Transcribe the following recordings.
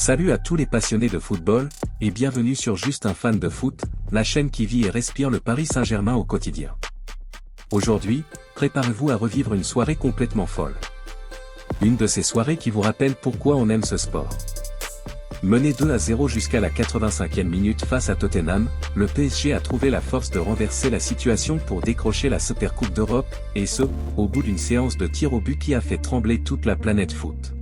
Salut à tous les passionnés de football, et bienvenue sur Juste un fan de foot, la chaîne qui vit et respire le Paris Saint-Germain au quotidien. Aujourd'hui, préparez-vous à revivre une soirée complètement folle. Une de ces soirées qui vous rappelle pourquoi on aime ce sport. Mené 2-0 jusqu'à la 85e minute face à Tottenham, le PSG a trouvé la force de renverser la situation pour décrocher la Supercoupe d'Europe, et ce, au bout d'une séance de tir au but qui a fait trembler toute la planète foot.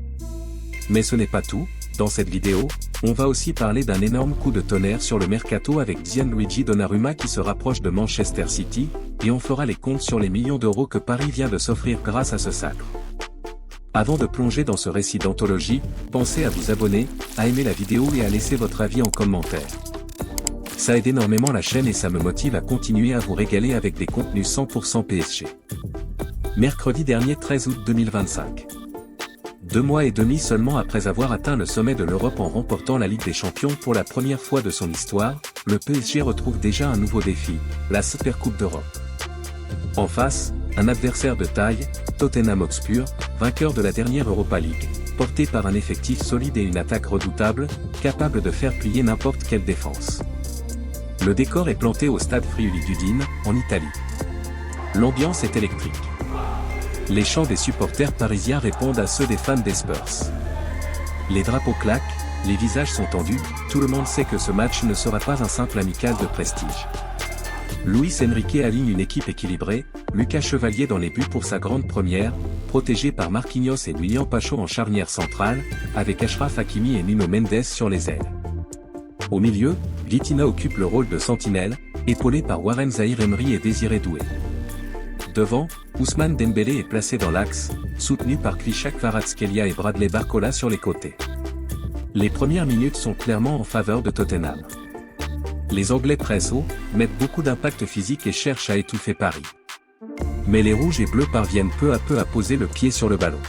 Mais ce n'est pas tout. Dans cette vidéo, on va aussi parler d'un énorme coup de tonnerre sur le mercato avec Gianluigi Donnarumma qui se rapproche de Manchester City, et on fera les comptes sur les millions d'euros que Paris vient de s'offrir grâce à ce sacre. Avant de plonger dans ce récit d'anthologie, pensez à vous abonner, à aimer la vidéo et à laisser votre avis en commentaire. Ça aide énormément la chaîne et ça me motive à continuer à vous régaler avec des contenus 100% PSG. Mercredi dernier 13 août 2025. 2 mois et demi seulement après avoir atteint le sommet de l'Europe en remportant la Ligue des Champions pour la première fois de son histoire, le PSG retrouve déjà un nouveau défi, la Supercoupe d'Europe. En face, un adversaire de taille, Tottenham Hotspur, vainqueur de la dernière Europa League, porté par un effectif solide et une attaque redoutable, capable de faire plier n'importe quelle défense. Le décor est planté au stade Friuli-Udine, en Italie. L'ambiance est électrique. Les chants des supporters parisiens répondent à ceux des fans des Spurs. Les drapeaux claquent, les visages sont tendus, tout le monde sait que ce match ne sera pas un simple amical de prestige. Luis Enrique aligne une équipe équilibrée, Lucas Chevalier dans les buts pour sa grande première, protégé par Marquinhos et William Pacho en charnière centrale, avec Achraf Hakimi et Nuno Mendes sur les ailes. Au milieu, Vitinha occupe le rôle de sentinelle, épaulé par Warren Zaïre-Emery et Désiré Doué. Devant, Ousmane Dembélé est placé dans l'axe, soutenu par Kvichak Kvaratskhelia et Bradley Barcola sur les côtés. Les premières minutes sont clairement en faveur de Tottenham. Les Anglais pressent haut, mettent beaucoup d'impact physique et cherchent à étouffer Paris. Mais les rouges et bleus parviennent peu à peu à poser le pied sur le ballon.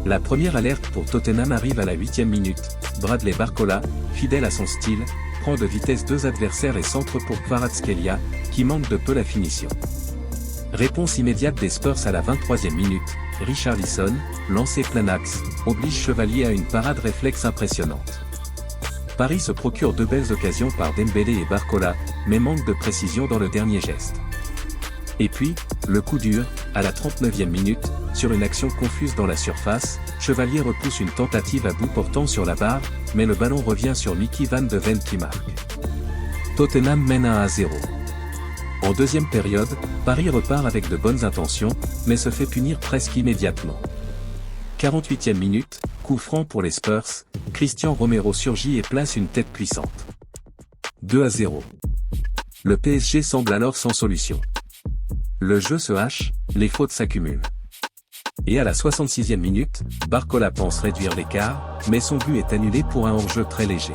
La première alerte pour Tottenham arrive à la 8e minute, Bradley Barcola, fidèle à son style, prend de vitesse 2 adversaires et centre pour Kvaratskhelia, qui manque de peu la finition. Réponse immédiate des Spurs à la 23e minute, Richarlison, lancé plein axe, oblige Chevalier à une parade réflexe impressionnante. Paris se procure 2 belles occasions par Dembélé et Barcola, mais manque de précision dans le dernier geste. Et puis, le coup dur, à la 39e minute, sur une action confuse dans la surface, Chevalier repousse une tentative à bout portant sur la barre, mais le ballon revient sur Mickey Van de Ven qui marque. Tottenham mène 1-0. En deuxième période, Paris repart avec de bonnes intentions, mais se fait punir presque immédiatement. 48e minute, coup franc pour les Spurs, Christian Romero surgit et place une tête puissante. 2-0. Le PSG semble alors sans solution. Le jeu se hache, les fautes s'accumulent. Et à la 66e minute, Barcola pense réduire l'écart, mais son but est annulé pour un hors-jeu très léger.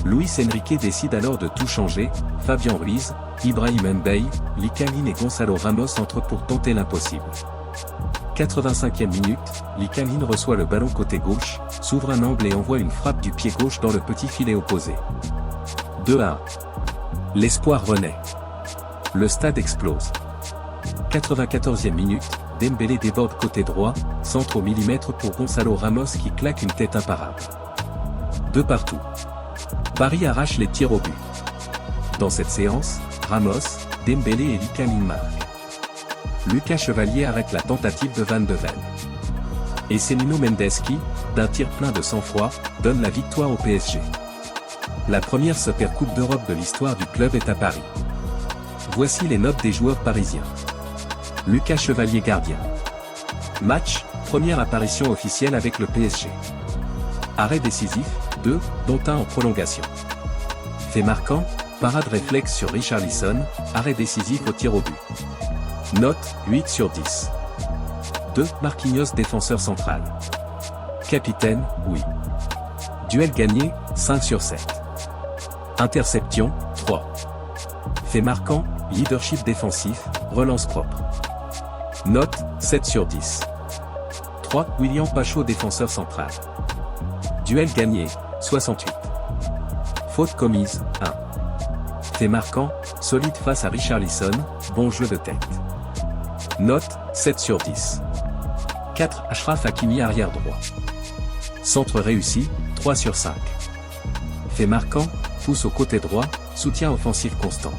Luis Enrique décide alors de tout changer, Fabian Ruiz, Ibrahim Mbaye, Licamine et Gonzalo Ramos entrent pour tenter l'impossible. 85e minute, Licamine reçoit le ballon côté gauche, s'ouvre un angle et envoie une frappe du pied gauche dans le petit filet opposé. 2-1. L'espoir renaît. Le stade explose. 94e minute, Dembélé déborde côté droit, centre au millimètre pour Gonzalo Ramos qui claque une tête imparable. 2 partout. Paris arrache les tirs au but. Dans cette séance, Ramos, Dembélé et Licamine marquent. Lucas Chevalier arrête la tentative de Van de Ven. Et c'est Nuno Mendes qui, d'un tir plein de sang-froid, donne la victoire au PSG. La première Supercoupe d'Europe de l'histoire du club est à Paris. Voici les notes des joueurs parisiens. Lucas Chevalier gardien. Match, première apparition officielle avec le PSG. Arrêt décisif, 2, dont un en prolongation. Fait marquant, parade réflexe sur Richarlison, arrêt décisif au tir au but. Note, 8 sur 10. 2. Marquinhos défenseur central. Capitaine, oui. Duel gagné, 5 sur 7. Interception, 3. Fait marquant, leadership défensif, relance propre. Note, 7 sur 10. 3. William Pacho défenseur central. Duel gagné, 68. Faute commise, 1. Fait marquant, solide face à Richarlison, bon jeu de tête. Note, 7 sur 10. 4. Achraf Hakimi arrière droit. Centre réussi, 3 sur 5. Fait marquant, pousse au côté droit, soutien offensif constant.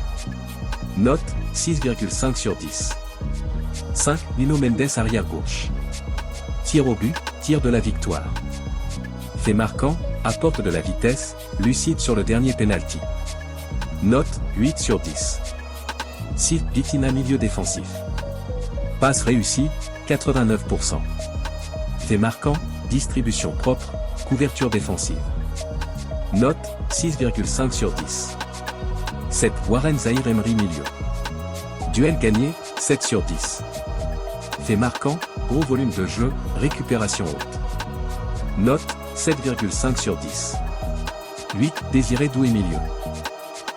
Note, 6,5 sur 10. 5. Nuno Mendes arrière gauche. Tir au but, tir de la victoire. Fait marquant, apporte de la vitesse, lucide sur le dernier penalty. Note, 8 sur 10. 6. Vitinha milieu défensif. Passe réussie, 89%. Fait marquant, distribution propre, couverture défensive. Note, 6,5 sur 10. 7. Warren Zaïre-Emery milieu. Duel gagné, 7 sur 10. Fait marquant, gros volume de jeu, récupération haute. Note, 7,5 sur 10. 8. Désiré Doué milieu.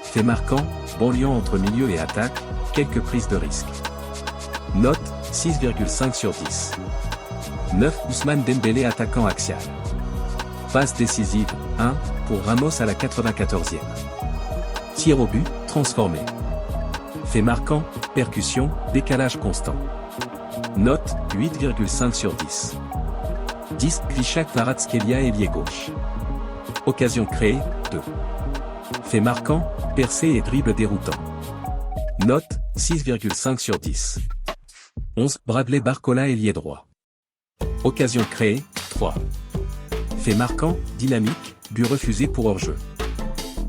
Fait marquant, bon lien entre milieu et attaque, quelques prises de risque. Note, 6,5 sur 10. 9. Ousmane Dembélé attaquant axial. Passe décisive, 1, pour Ramos à la 94e. Tir au but, transformé. Fait marquant, percussion, décalage constant. Note, 8,5 sur 10. 10. Krishak Kvaratskhelia ailier gauche. Occasion créée, 2. Fait marquant, percé et dribble déroutant. Note, 6,5 sur 10. 11. Bradley Barcola ailier droit. Occasion créée, 3. Fait marquant, dynamique, but refusé pour hors-jeu.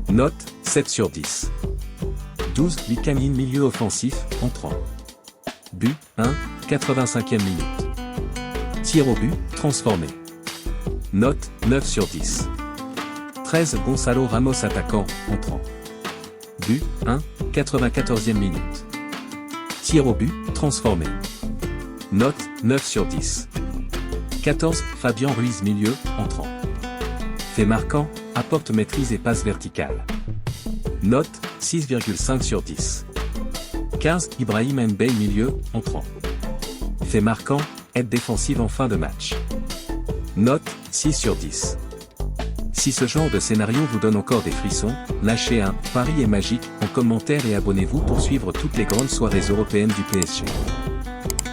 Note, 7 sur 10. 12. Likamine milieu offensif, entrant. But, 1, 85e minute. Tir au but, transformé. Note, 9 sur 10. 13. Gonçalo Ramos attaquant, entrant. But, 1, 94e minute. Tir au but, transformé. Note, 9 sur 10. 14. Fabien Ruiz milieu, entrant. Fait marquant, apporte maîtrise et passe verticale. Note, 6,5 sur 10. 15. Ibrahim Mbaye milieu, entrant. Fait marquant, aide défensive en fin de match. Note, 6 sur 10. Si ce genre de scénario vous donne encore des frissons, lâchez un « Paris est magique » en commentaire et abonnez-vous pour suivre toutes les grandes soirées européennes du PSG.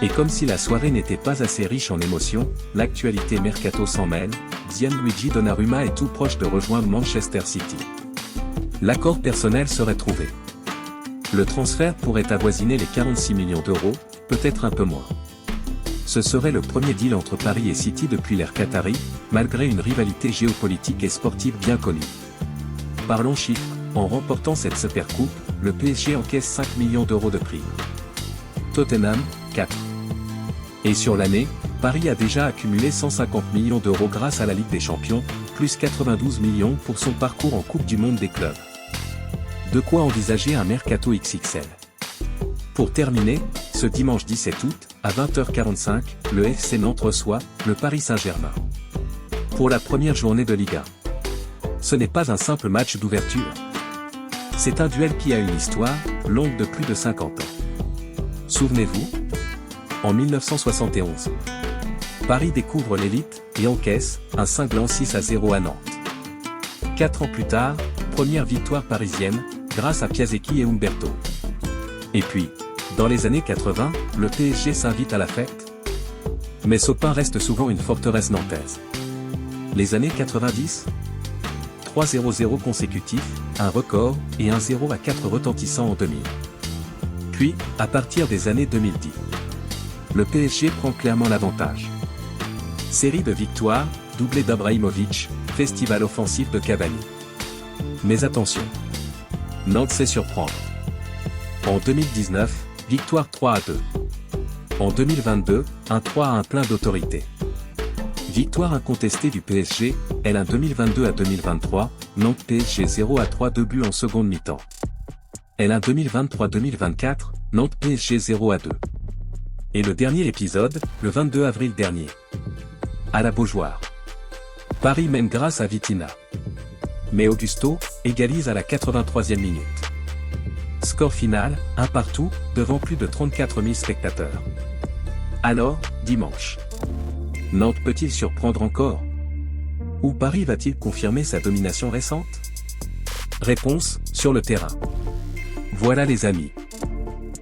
Et comme si la soirée n'était pas assez riche en émotions, l'actualité mercato s'en mêle, Gianluigi Donnarumma est tout proche de rejoindre Manchester City. L'accord personnel serait trouvé. Le transfert pourrait avoisiner les 46 millions d'euros, peut-être un peu moins. Ce serait le premier deal entre Paris et City depuis l'ère qatari, malgré une rivalité géopolitique et sportive bien connue. Parlons chiffres, en remportant cette Supercoupe, le PSG encaisse 5 millions d'euros de prix. Tottenham, 4. Et sur l'année, Paris a déjà accumulé 150 millions d'euros grâce à la Ligue des Champions, plus 92 millions pour son parcours en Coupe du Monde des clubs. De quoi envisager un mercato XXL. Pour terminer, ce dimanche 17 août, à 20h45, le FC Nantes reçoit le Paris Saint-Germain. Pour la première journée de Ligue 1. Ce n'est pas un simple match d'ouverture. C'est un duel qui a une histoire, longue de plus de 50 ans. Souvenez-vous, en 1971, Paris découvre l'élite et encaisse un cinglant 6-0 à Nantes. 4 ans plus tard, première victoire parisienne, grâce à Piasecki et Umberto. Et puis, dans les années 80, le PSG s'invite à la fête. Mais Sopin reste souvent une forteresse nantaise. Les années 90, 3-0-0 consécutifs, un record, et un 0-4 retentissant en 2000. Puis, à partir des années 2010, le PSG prend clairement l'avantage. Série de victoires, doublé d'Abrahimovic, festival offensif de Cavani. Mais attention, Nantes sait surprendre. En 2019, victoire 3-2. En 2022, un 3-1 plein d'autorité. Victoire incontestée du PSG, L1 2022 à 2023, Nantes PSG 0-3 2 buts en seconde mi-temps. L1 2023-2024, Nantes PSG 0-2. Et le dernier épisode, le 22 avril dernier. À la Beaujoire. Paris mène grâce à Vitinha. Mais Augusto égalise à la 83e minute. Score final, 1 partout, devant plus de 34 000 spectateurs. Alors, dimanche. Nantes peut-il surprendre encore? Ou Paris va-t-il confirmer sa domination récente? Réponse, sur le terrain. Voilà les amis.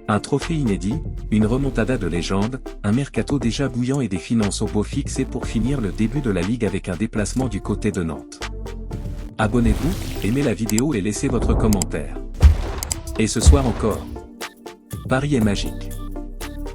Un trophée inédit, une remontada de légende, un mercato déjà bouillant et des finances au beau fixé pour finir le début de la Ligue avec un déplacement du côté de Nantes. Abonnez-vous, aimez la vidéo et laissez votre commentaire. Et ce soir encore, Paris est magique.